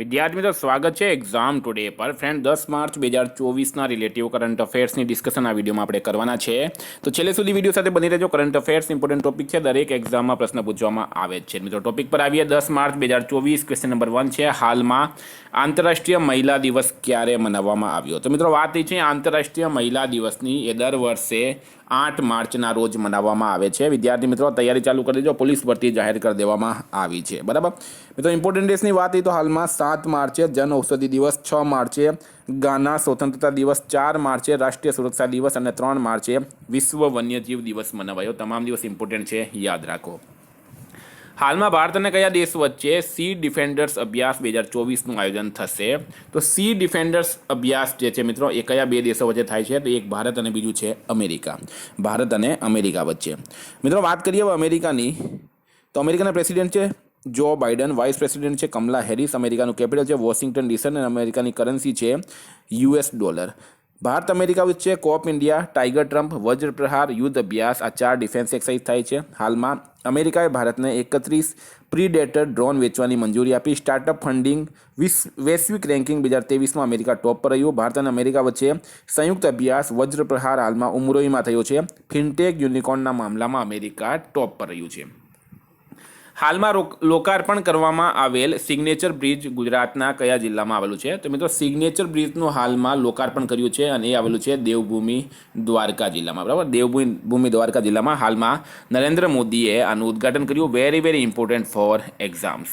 વિદ્યાર્થી મિત્રો સ્વાગત છે એક્ઝામ ટુડે પર ફ્રેન્ડ 10 માર્ચ 2024ના રિલેટિવ કરંટ અફેર્સની ડિસ્કશન આ વિડીયોમાં આપણે કરવાના છે તો છેલ્લે સુધી વિડીયો સાથે બની રહેજો કરંટ અફેર્સ ઇમ્પોર્ટન્ટ ટોપિક છે દરેક એક્ઝામમાં પ્રશ્ન પૂછવામાં આવે છે મિત્રો ટોપિક પર આવીએ 10 માર્ચ 2024 ક્વેશ્ચન નંબર 1 છે હાલમાં આંતરરાષ્ટ્રીય મહિલા દિવસ ક્યારે મનાવવામાં આવ્યો તો મિત્રો વાત એ છે આંતરરાષ્ટ્રીય મહિલા દિવસની એ દર વર્ષે 8 માર્ચના રોજ મનાવવામાં આવે છે વિદ્યાર્થી મિત્રો તૈયારી ચાલુ કરી દેજો પોલીસ ભરતી જાહેર કરી દેવામાં આવી છે બરાબર મિત્રો ઇમ્પોર્ટન્ટ ડેટ્સની વાત એ તો હાલમાં 7 માર્ચે જન ઔષધિ દિવસ 6 માર્ચે ગાના સ્વતંત્રતા દિવસ 4 માર્ચે રાષ્ટ્રીય સુરક્ષા દિવસ અને 3 માર્ચે વિશ્વ વન્યજીવ દિવસ મનાવાયો તમામ દિવસ ઇમ્પોર્ટન્ટ છે યાદ રાખો હાલમાં ભારત અને કયા દેશ વચ્ચે સી ડિફેન્ડર્સ અભ્યાસ 2024નું આયોજન થશે તો સી ડિફેન્ડર્સ અભ્યાસ જે છે મિત્રો એ કયા બે દેશો વચ્ચે થાય છે તો એક ભારત અને બીજું છે અમેરિકા ભારત અને અમેરિકા વચ્ચે મિત્રો વાત કરીએ હવે અમેરિકાની તો અમેરિકાના પ્રેસિડેન્ટ છે જો બાઇડન વાઇસ પ્રેસિડેન્ટ છે કમલા હેરિસ અમેરિકાનું કેપિટલ છે વોશિંગ્ટન ડીસી અને અમેરિકાની કરન્સી છે US ડોલર ભારત અમેરિકા વચ્ચે કોપ ઇન્ડિયા ટાઈગર ટ્રમ્પ વજ્ર પ્રહાર યુદ્ધ અભ્યાસ આ 4 ડિફેન્સ એક્સરસાઇઝ થાય છે હાલમાં અમેરિકાએ ભારતને 31 પ્રીડેટર ડ્રોન વેચવાની મંજૂરી આપી સ્ટાર્ટઅપ ફંડિંગ વૈશ્વિક રેન્કિંગ 2023માં અમેરિકા ટોપ પર રહ્યું ભારત અને અમેરિકા વચ્ચે સંયુક્ત અભ્યાસ વજ્ર પ્રહાર હાલમાં ઉમરોઈમાં થયો છે ફિનટેક યુનિકોર્નના મામલામાં અમેરિકા ટોપ પર રહ્યું છે હાલમાં લોકાર્પણ કરવામાં આવેલ સિગ્નેચર બ્રિજ ગુજરાતના કયા જિલ્લામાં આવેલું છે તો મિત્રો સિગ્નેચર બ્રિજનું હાલમાં લોકાર્પણ કર્યું છે અને એ આવેલું છે દેવભૂમિ દ્વારકા જિલ્લામાં બરાબર દેવભૂમિ દ્વારકા જિલ્લામાં હાલમાં નરેન્દ્ર મોદીએ આનું ઉદ્ઘાટન કર્યું વેરી ઇમ્પોર્ટન્ટ ફોર એક્ઝામ્સ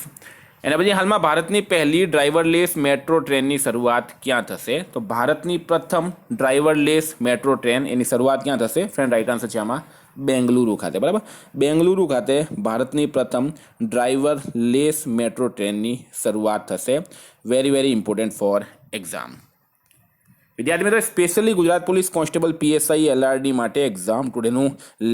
એના પછી હાલમાં ભારતની પહેલી ડ્રાઈવરલેસ મેટ્રો ટ્રેનની શરૂઆત ક્યાં થશે તો ભારતની પ્રથમ ડ્રાઈવરલેસ મેટ્રો ટ્રેન એની શરૂઆત ક્યાં થશે ફ્રેન્ડ રાઈટ આન્સર છે આમાં બેંગલુરુ ખાતે બરાબર બેંગલુરુ ખાતે ભારતની પ્રથમ ડ્રાઈવરલેસ મેટ્રો ટ્રેનની શરૂઆત થશે વેરી ઇમ્પોર્ટન્ટ ફોર એક્ઝામ વિદ્યાર્થી મિત્રો specially Gujarat police constable PSI LRD માટે એક્ઝામ ટુડેનું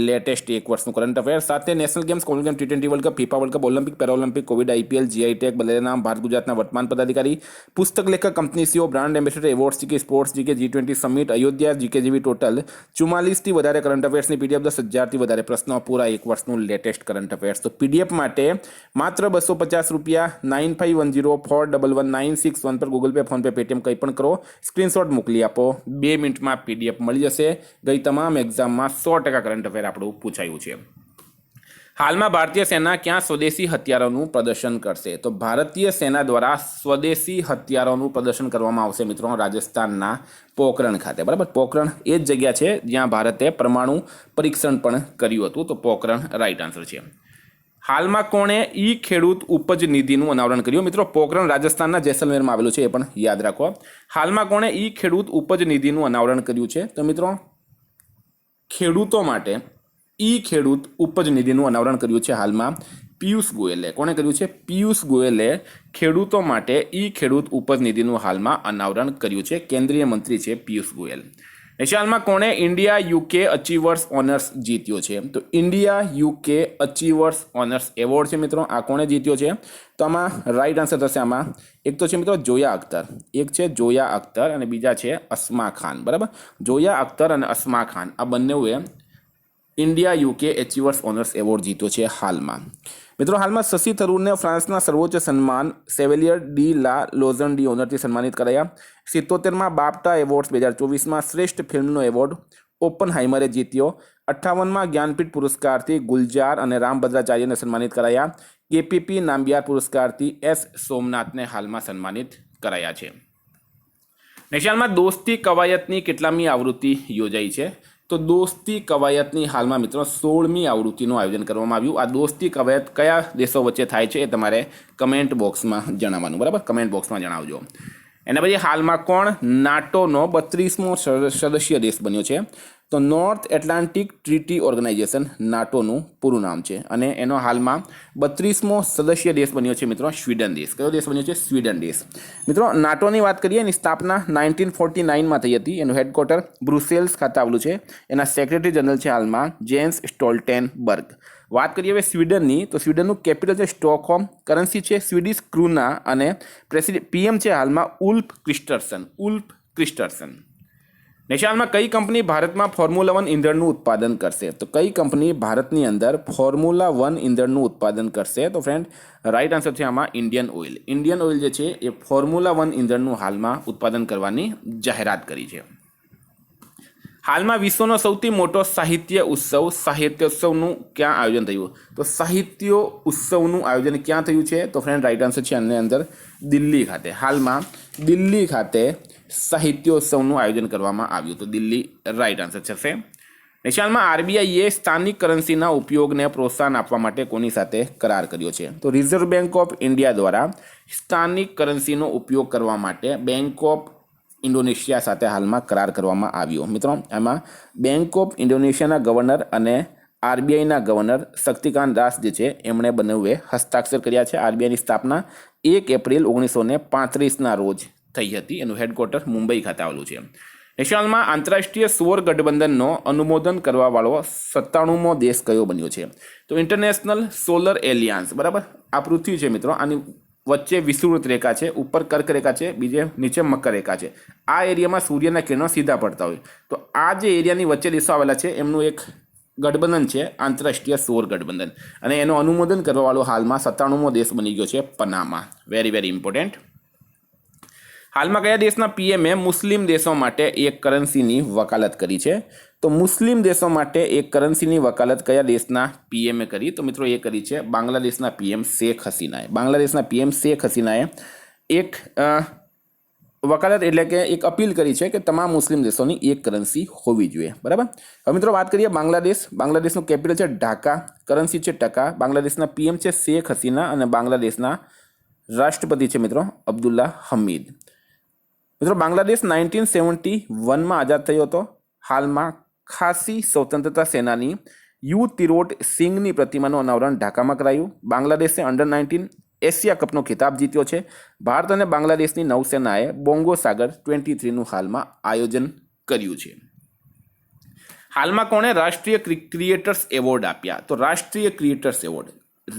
લેટેસ્ટ એક વર્ષનું કરંટ અફેર સાથે national games Commonwealth T20 world cup FIFA world cup Olympic Paralympic Covid IPL GI tag બદલે નામ ભારત ગુજરાતના વર્તમાન પદાધિકારી પુસ્તક લેખક company CEO brand ambassador awards GK sports GK G20 summit Ayodhya GK જેવી ટોટલ 44થી વધારે કરંટ અફેર્સની PDF 10,000થી વધારે પ્રશ્નો પૂરા એક વર્ષનું લેટેસ્ટ કરંટ અફેર્સ તો PDF માટે માત્ર ₹250 9510411961 પર Google pay phone pay Paytm કંઈ પણ કરો સ્ક્રીનશોટ મોકલી આપો 2 મિનિટમાં PDF મળી જશે ગઈ તમામ એક્ઝામમાં 100% કરંટ અફેર આપણું પૂછાયું છે હાલમાં ભારતીય સેના ક્યાં સ્વદેશી હથિયારોનું પ્રદર્શન કરશે તો ભારતીય સેના દ્વારા સ્વદેશી હથિયારોનું પ્રદર્શન કરવામાં આવશે મિત્રો રાજસ્થાનના પોખરણ ખાતે બરાબર પોખરણ એ જ જગ્યા છે જ્યાં ભારતે પરમાણુ પરીક્ષણ પણ કર્યું હતું તો પોખરણ રાઈટ આન્સર છે હાલમાં કોણે ઈ ખેડૂત ઉપજ નિધિનું અનાવરણ કર્યું મિત્રો પોખરણ રાજસ્થાનના જેસલમેરમાં આવેલું છે એ પણ યાદ રાખો હાલમાં કોણે ઈ ખેડૂત ઉપજ નિધિનું અનાવરણ કર્યું છે તો મિત્રો ખેડૂતો માટે ઈ ખેડૂત ઉપજ નિધિનું અનાવરણ કર્યું છે હાલમાં પિયુષ ગોયલે કોણે કર્યું છે પિયુષ ગોયલે ખેડૂતો માટે ઈ ખેડૂત ઉપજ નિધિનું હાલમાં અનાવરણ કર્યું છે કેન્દ્રીય મંત્રી છે પિયુષ ગોયલ હાલમાં કોણે ઇન્ડિયા UK અચીવર્સ ઓનર્સ જીત્યો છે તો India UK achievers honours award છે મિત્રો આ કોણે જીત્યો છે તો આમાં રાઈટ આન્સર થશે આમાં એક તો છે મિત્રો જોયા અખ્તર અને બીજા છે અસ્મા ખાન બરાબર જોયા અખ્તર અને અસ્મા ખાન આ બંનેએ India UK achievers honours award જીત્યો છે હાલમાં મિત્રો હાલમાં શશી થરૂરને ફ્રાન્સના સર્વોચ્ચ સન્માન સેવેલિયર ડી લા લોઝન ડી ઓનરથી સન્માનિત કરાયા 77માં બાફટા એવોર્ડ્સ 2024માં શ્રેષ્ઠ ફિલ્મનો એવોર્ડ ઓપનહાઇમરે જીત્યો 58માં જ્ઞાનપીઠ પુરસ્કારથી ગુલજાર અને રામભદ્રાચાર્યને સન્માનિત કરાયા KPP નામ્બિયાર પુરસ્કારથી S સોમનાથને હાલમાં સન્માનિત કરાયા છે નેશનલમાં દોસ્તી કવાયતની કેટલામી આવૃત્તિ યોજાઈ છે તો દોસ્તી કવાયતની હાલમાં મિત્રો 16મી આવૃત્તિનું આયોજન કરવામાં આવ્યું આ દોસ્તી કવાયત કયા દેશો વચ્ચે થાય છે એ તમારે કમેન્ટ બોક્સમાં જણાવવાનું બરાબર કમેન્ટ બોક્સમાં જણાવજો એના પછી હાલમાં કોણ નાટોનો 32મો સદસ્ય દેશ બન્યો છે તો નોર્થ એટલાન્ટિક ટ્રીટી ઓર્ગેનાઇઝેશન નાટોનું પૂરું નામ છે અને એનો હાલમાં 32મો સદસ્ય દેશ બન્યો છે મિત્રો સ્વીડન દેશ કયો દેશ બન્યો છે સ્વીડન દેશ મિત્રો નાટોની વાત કરીએ એની સ્થાપના 1949માં થઈ હતી એનું હેડક્વાર્ટર બ્રુસેલ્સ ખાતે આવેલું છે એના સેક્રેટરી જનરલ છે હાલમાં જેન્સ સ્ટોલ્ટેનબર્ગ વાત કરીએ હવે સ્વીડનની તો સ્વીડનનું કેપિટલ છે સ્ટોકહોમ કરન્સી છે સ્વીડિશ ક્રૂના અને PM છે હાલમાં ઉલ્ફ ક્રિસ્ટર્સન નેશનલમાં કઈ કંપની ભારતમાં ફોર્મ્યુલા 1 ઈંધણનું ઉત્પાદન કરશે? તો કઈ કંપની ભારતની અંદર ફોર્મ્યુલા 1 ઈંધણનું ઉત્પાદન કરશે? તો ફ્રેન્ડ રાઈટ આન્સર છે આમાં ઇન્ડિયન ઓઇલ. ઇન્ડિયન ઓઇલ જે છે એ ફોર્મ્યુલા 1 ઈંધણનું હાલમાં ઉત્પાદન કરવાની જાહેરાત કરી છે. હાલમાં વિશ્વનો સૌથી મોટો સાહિત્ય ઉત્સવનું ક્યાં આયોજન થયું? તો સાહિત્ય ઉત્સવનું આયોજન ક્યાં થયું છે? તો ફ્રેન્ડ રાઈટ આન્સર છે આની અંદર દિલ્હી ખાતે. હાલમાં દિલ્હી ખાતે સાહિત્યોત્સવનું આયોજન કરવામાં આવ્યું. તો દિલ્હી રાઈટ આન્સર થશે. નેશનલમાં આરબીઆઈએ સ્થાનિક કરન્સીના ઉપયોગને પ્રોત્સાહન આપવા માટે કોની સાથે કરાર કર્યો છે? તો રિઝર્વ બેંક ઓફ ઇન્ડિયા દ્વારા સ્થાનિક કરન્સીનો ઉપયોગ કરવા માટે બેંક ઓફ ઇન્ડોનેશિયા સાથે હાલમાં કરાર કરવામાં આવ્યો. મિત્રો એમાં બેંક ઓફ ઇન્ડોનેશિયાના ગવર્નર અને આરબીઆઈના ગવર્નર શક્તિકાંત દાસ જે છે એમણે બંનેએ હસ્તાક્ષર કર્યા છે. આરબીઆઈની સ્થાપના 1 એપ્રિલ 1935ના રોજ થઈ હતી. એનું હેડક્વાર્ટર મુંબઈ ખાતે આવેલું છે. નેશનલમાં આંતરરાષ્ટ્રીય સૌર ગઠબંધનનો અનુમોદન કરવાવાળો 97મો દેશ કયો બન્યો છે? તો ઇન્ટરનેશનલ સોલર એલિયાન્સ. બરાબર, આ પૃથ્વી છે મિત્રો, આની વચ્ચે વિષુવવૃત્ત રેખા છે, ઉપર કર્ક રેખા છે, બીજે નીચે મકર રેખા છે. આ એરિયામાં સૂર્યના કિરણો સીધા પડતા હોય, તો આ જે એરિયાની વચ્ચે દેશો આવેલા છે એમનું એક ગઠબંધન છે આંતરરાષ્ટ્રીય સૌર ગઠબંધન, અને એનું અનુમોદન કરવાવાળો હાલમાં 97મો દેશ બની ગયો છે પનામા. Very very important. હાલમાં કયા દેશના પીએમએ મુસ્લિમ દેશો માટે એક કરન્સીની વકાલત કરી છે? તો મુસ્લિમ દેશો માટે એક કરન્સીની વકાલત કયા દેશના પીએમએ કરી? તો મિત્રો એ કરી છે બાંગ્લાદેશના પીએમ શેખ હસીનાએ. બાંગ્લાદેશના પીએમ શેખ હસીનાએ એક વકાલત એટલે કે એક અપીલ કરી છે કે તમામ મુસ્લિમ દેશોની એક કરન્સી હોવી જોઈએ. બરાબર. હવે મિત્રો વાત કરીએ બાંગ્લાદેશ. બાંગ્લાદેશનું કેપિટલ છે ઢાકા, કરન્સી છે ટકા, બાંગ્લાદેશના પીએમ છે શેખ હસીના અને બાંગ્લાદેશના રાષ્ટ્રપતિ છે મિત્રો અબ્દુલ્લા હમીદ. મિત્રો બાંગ્લાદેશ 1971માં આઝાદ થયો હતો. હાલમાં ખાસી સ્વતંત્રતા સેનાની યુ તિરોટ સિંઘની પ્રતિમાનું અનાવરણ ઢાકામાં કરાયું. બાંગ્લાદેશે અંડર 19 એશિયા કપનો ખિતાબ જીત્યો છે. ભારત અને બાંગ્લાદેશની નૌસેનાએ બોંગો સાગર 23નું હાલમાં આયોજન કર્યું છે. હાલમાં કોણે રાષ્ટ્રીય ક્રિએટર્સ એવોર્ડ આપ્યા? તો રાષ્ટ્રીય ક્રિએટર્સ એવોર્ડ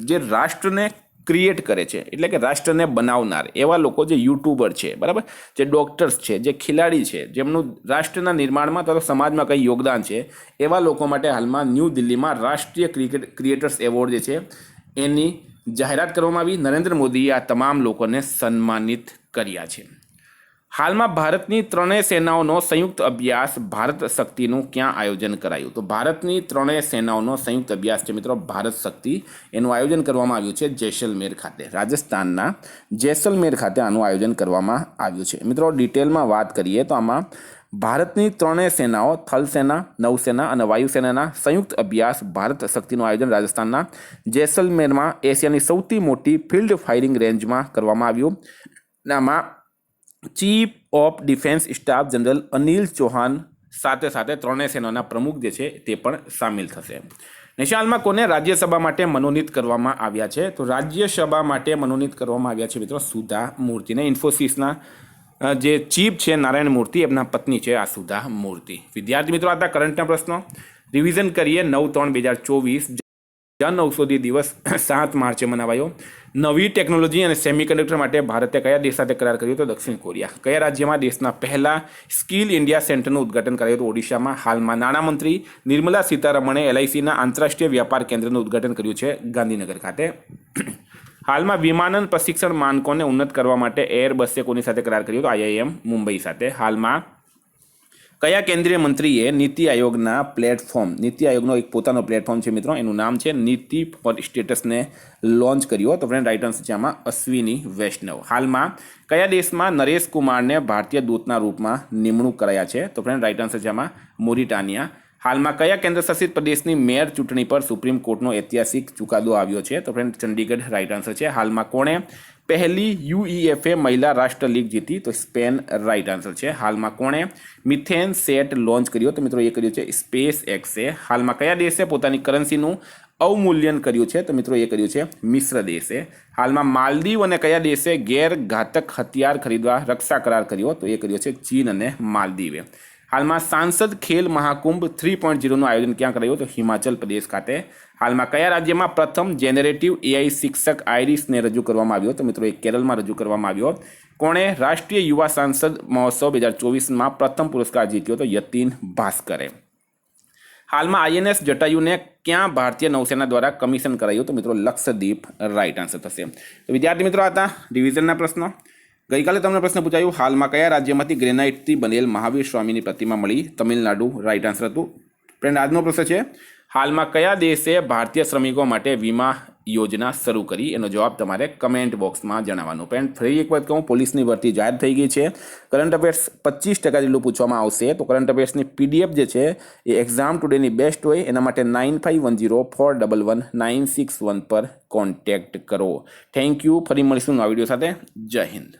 જે રાષ્ટ્રને ક્રિએટ કરે છે એટલે કે રાષ્ટ્રને બનાવનાર એવા લોકો, જે યુટ્યુબર છે, બરાબર, જે ડોક્ટર્સ છે, જે ખેલાડી છે, જેમનું રાષ્ટ્રના નિર્માણમાં તથા સમાજમાં કંઈ યોગદાન છે, એવા લોકો માટે હાલમાં ન્યૂ દિલ્હીમાં રાષ્ટ્રીય ક્રિએટર્સ એવોર્ડ જે છે એની જાહેરાત કરવામાં આવી. નરેન્દ્ર મોદીએ આ તમામ લોકોને સન્માનિત કર્યા છે. હાલમાં ભારતની ત્રણેય સેનાઓનો સંયુક્ત અભ્યાસ ભારત શક્તિનું ક્યાં આયોજન કરાયું? તો ભારતની ત્રણેય સેનાઓનો સંયુક્ત અભ્યાસ છે મિત્રો ભારત શક્તિ, એનું આયોજન કરવામાં આવ્યું છે જેસલમેર ખાતે. રાજસ્થાનના જેસલમેર ખાતે આનું આયોજન કરવામાં આવ્યું છે. મિત્રો ડિટેલમાં વાત કરીએ તો આમાં ભારતની ત્રણેય સેનાઓ થલ સેના, નૌસેના અને વાયુસેનાના સંયુક્ત અભ્યાસ ભારત શક્તિનું આયોજન રાજસ્થાનના જેસલમેરમાં એશિયાની સૌથી મોટી ફિલ્ડ ફાયરિંગ રેન્જમાં કરવામાં આવ્યું. આમાં chief of defence staff general Anil Chauhan સાથે સાથે ત્રણેય સેનાના પ્રમુખ જે છે તે પણ સામેલ થશે. નેશનલમાં કોને રાજ્યસભા માટે મનોનીત કરવામાં આવ્યા છે? તો રાજ્યસભા માટે મનોનીત કરવામાં આવ્યા છે મિત્રો સુધા મૂર્તિને. ઇન્ફોસિસના જે ચીફ છે નારાયણ મૂર્તિ, એમના પત્ની છે આ સુધા મૂર્તિ. વિદ્યાર્થી મિત્રો આ કરંટના પ્રશ્નો રિવિઝન કરીએ. 9/3/2024 જન ઔષધિ દિવસ 7 માર્ચે મનાવાયો. નવી ટેકનોલોજી અને સેમિકન્ડક્ટર માટે ભારતે કયા દેશ સાથે કરાર કર્યો? તો દક્ષિણ કોરિયા. કયા રાજ્યમાં દેશના પહેલા સ્કિલ ઇન્ડિયા સેન્ટરનું ઉદ્ઘાટન કરાયું? તો ઓડિશામાં. હાલમાં નાણામંત્રી નિર્મલા સીતારમણે એલઆઈસીના આંતરરાષ્ટ્રીય વ્યાપાર કેન્દ્રનું ઉદ્ઘાટન કર્યું છે ગાંધીનગર ખાતે. હાલમાં વિમાનન પ્રશિક્ષણ માનકોને ઉન્નત કરવા માટે એરબસે કોની સાથે કરાર કર્યો? તો આઈઆઈએમ મુંબઈ સાથે. હાલમાં કયા કેન્દ્રીય મંત્રીએ નીતિ આયોગના પ્લેટફોર્મ, નીતિ આયોગનો એક પોતાનો પ્લેટફોર્મ છે મિત્રો, એનું નામ છે નીતિ ફોર સ્ટેટસને લોન્ચ કર્યો? તો ફ્રેન્ડ રાઇટ આન્સર છે આમાં અશ્વિની વૈષ્ણવ. હાલમાં કયા દેશમાં નરેશ કુમારને ભારતીય દૂતના રૂપમાં નિમણૂક કરાયા છે? તો ફ્રેન્ડ રાઇટ આન્સર છે આમાં મોરિટાનિયા. હાલમાં કયા કેન્દ્રશાસિત પ્રદેશની મેયર ચૂંટણી પર સુપ્રીમ કોર્ટનો ઐતિહાસિક ચુકાદો આવ્યો છે? તો ફ્રેન્ડ ચંડીગઢ રાઇટ આન્સર છે. હાલમાં કોણે પહેલી યુઈએફએ મહિલા રાષ્ટ્ર લીગ જીતી? તો સ્પેન રાઇટ આન્સર છે. હાલમાં કોણે મિથેન સેટ લોન્ચ કર્યો? તો મિત્રો એ કર્યું છે સ્પેસ એક્સે. હાલમાં કયા દેશે પોતાની કરન્સીનું અવમૂલ્યન કર્યું છે? તો મિત્રો એ કર્યું છે મિશ્ર દેશે. હાલમાં માલદીવ અને કયા દેશે ગેરઘાતક હથિયાર ખરીદવા રક્ષા કરાર કર્યો? તો એ કર્યો છે ચીન અને માલદીવે. હાલમાં સાંસદ ખેલ મહાકુંભ 3.0નું આયોજન ક્યાં કરાયું? તો હિમાચલ પ્રદેશ ખાતે. હાલમાં કયા રાજ્યમાં પ્રથમ જેનરેટિવ એઆઈ શિક્ષક આઈરિસને રજૂ કરવામાં આવ્યો? તો મિત્રો એ કેરળમાં રજૂ કરવામાં આવ્યો. કોણે રાષ્ટ્રીય યુવા સાંસદ મહોત્સવ 2024માં પ્રથમ પુરસ્કાર જીત્યો? તો યતીન ભાસ્કરે. હાલમાં આઈએનએસ જટાયુને ક્યાં ભારતીય નૌસેના દ્વારા કમિશન કરાયું? તો મિત્રો લક્ષદ્વીપ રાઈટ આન્સર થશે. તો વિદ્યાર્થી મિત્રો હતા ડિવિઝનના પ્રશ્નો. ગઈકાલે તમને પ્રશ્ન પૂછાયું હાલમાં કયા રાજ્યમાંથી ગ્રેનાઇટથી બનેલ મહાવીર સ્વામીની પ્રતિમા મળી? તમિલનાડુ રાઈટ આન્સર હતું. ફ્રેન્ડ આજનો પ્રશ્ન છે હાલમાં કયા દેશે ભારતીય શ્રમિકો માટે વીમા યોજના શરૂ કરી? એનો જવાબ તમારે કમેન્ટ બોક્સમાં જણાવવાનો. ફ્રેન્ડ ફરી એક વાત કહું, પોલીસની ભરતી જાહેર થઈ ગઈ છે. કરંટ અફેર્સ 25% જેટલું પૂછવામાં આવશે. તો કરંટ અફેર્સની પીડીએફ જે છે એ એક્ઝામ ટુડેની બેસ્ટ હોય એના માટે 9510411961 પર કોન્ટેક્ટ કરો. Thank you. ફરી મળીશું નવા વિડીયો સાથે. જય હિન્દ.